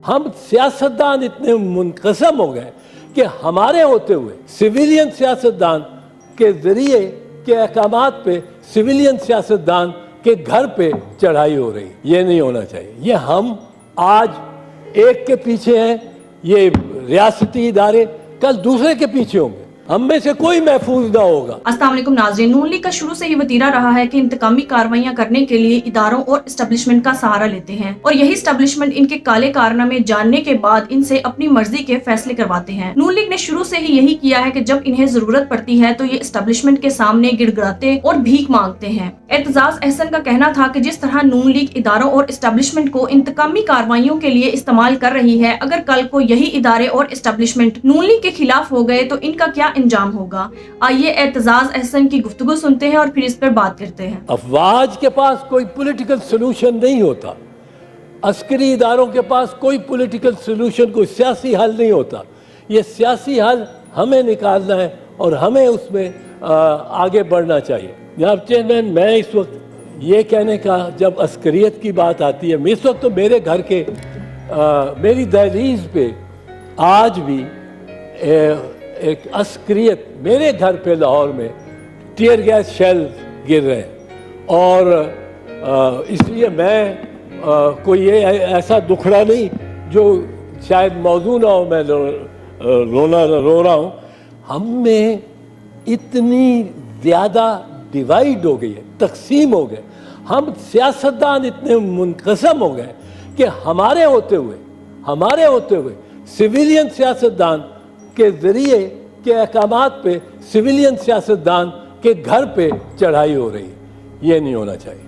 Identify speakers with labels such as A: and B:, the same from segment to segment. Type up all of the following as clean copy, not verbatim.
A: हम सियासतदान इतने मुनक़सम हो गए कि हमारे होते हुए सिविलियन सियासतदान के जरिए के अहकामात पे सिविलियन सियासतदान के घर पे चढ़ाई हो रही। ये नहीं होना चाहिए। ये हम आज एक के पीछे हैं, ये रियासती इदारे कल दूसरे के पीछे होंगे, हम में से कोई महफूज ना होगा।
B: अस्सलाम वालेकुम नाज़रीन, नून लीग का शुरू से ही वतीरा रहा है कि इंतकामी कार्रवाइयां करने के लिए इदारों और एस्टेब्लिशमेंट का सहारा लेते हैं और यही एस्टेब्लिशमेंट इनके काले कारनामे जानने के बाद इनसे अपनी मर्जी के फैसले करवाते हैं। नून लीग ने शुरू से ही यही किया है कि जब इन्हें जरूरत पड़ती है तो ये एस्टेब्लिशमेंट के सामने गिड़गिड़ाते और भीख मांगते हैं। एतजाज अहसन का कहना था कि जिस तरह नून लीग इदारों और एस्टेब्लिशमेंट को इंतकामी कार्रवाइयों के लिए इस्तेमाल कर रही है, अगर कल को यही इदारे और एस्टेब्लिशमेंट नून लीग के खिलाफ हो गए तो इनका क्या अंजाम होगा। आइए एतजाज अहसन की गुफ्तगू सुनते हैं और फिर इस पर बात करते हैं।
A: अफवाज के पास कोई पॉलिटिकल सोल्यूशन नहीं होता, अस्करी इदारों के पास कोई पॉलिटिकल सोल्यूशन, कोई सियासी हल नहीं होता। ये सियासी हल हमें निकालना है और हमें उसमें आगे बढ़ना चाहिए। जनाब चेयरमैन, मैं इस वक्त ये कहने का, जब अस्करियत की बात आती है, इस वक्त तो मेरे घर के मेरी दहलीज पे आज भी एक अस्करियत, मेरे घर पे लाहौर में टीयर गैस शेल गिर रहे हैं और इसलिए मैं कोई ये ऐसा दुखड़ा नहीं जो शायद मौजू ना हो, मैं रो रहा हूँ। हम में इतनी ज़्यादा डिवाइड हो गई है, तकसीम हो गए, हम सियासतदान इतने मुनक़सम हो गए कि हमारे होते हुए सिविलियन सियासतदान के जरिए के अहकामात पे सिविलियन सियासतदान के घर पे चढ़ाई हो रही। ये नहीं होना चाहिए,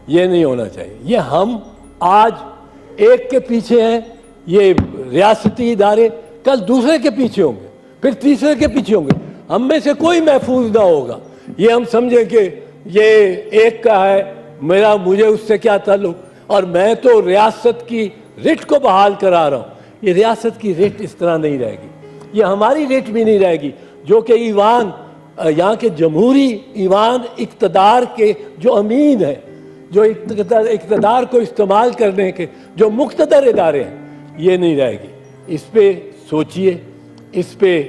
A: ये नहीं होना चाहिए। ये हम आज एक के पीछे हैं, ये रियासती इदारे कल दूसरे के पीछे होंगे, फिर तीसरे के पीछे होंगे, हम में से कोई महफूज ना होगा। ये हम समझें कि ये एक का है, मुझे उससे क्या ताल्लुक, और मैं तो रियासत की रिट को बहाल करा रहा हूँ। ये रियासत की रिट इस तरह नहीं रहेगी, ये हमारी रिट भी नहीं रहेगी जो कि ईवान, यहाँ के जमहूरी ईवान इक़्तिदार के जो अमीन है, जो इक़्तिदार को इस्तेमाल करने के जो मुक़्तदर इदारे हैं, ये नहीं रहेगी। इस पे सोचिए, इस पे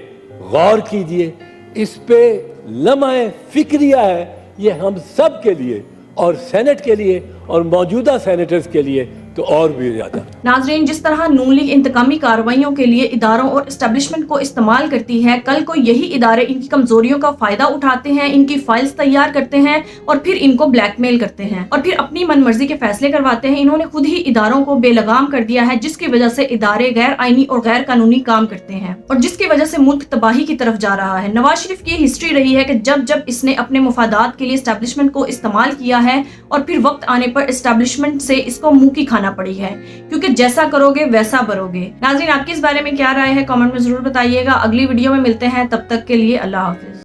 A: गौर कीजिए, इस पे लम्हे फ़िक्रिया है, ये हम सब के लिए और सेनेट के लिए और मौजूदा सेनेटर्स के लिए तो और भी ज्यादा।
B: नाजरीन, जिस तरह नून लीग इंतकामी कार्रवाइयों के लिए इदारों और एस्टेब्लिशमेंट को इस्तेमाल करती है, कल को यही इदारे इनकी कमजोरियों का फायदा उठाते हैं, इनकी फाइल्स तैयार करते हैं और फिर इनको ब्लैकमेल करते हैं और फिर अपनी मनमर्जी के फैसले करवाते हैं। इन्होंने खुद ही इदारों को बेलगाम कर दिया है, जिसकी वजह से इदारे गैर आईनी और गैर कानूनी काम करते हैं और जिसकी वजह से मुल्क तबाही की तरफ जा रहा है। नवाज शरीफ की हिस्ट्री रही है कि जब इसने अपने मुफादात के लिए एस्टेब्लिशमेंट को इस्तेमाल किया है और फिर वक्त आने पर एस्टेब्लिशमेंट से इसको मुंह की खाना पड़ी है, क्योंकि जैसा करोगे वैसा भरोगे। नाज़रीन, आपकी इस बारे में क्या राय है, कमेंट में जरूर बताइएगा। अगली वीडियो में मिलते हैं, तब तक के लिए अल्लाह हाफिज।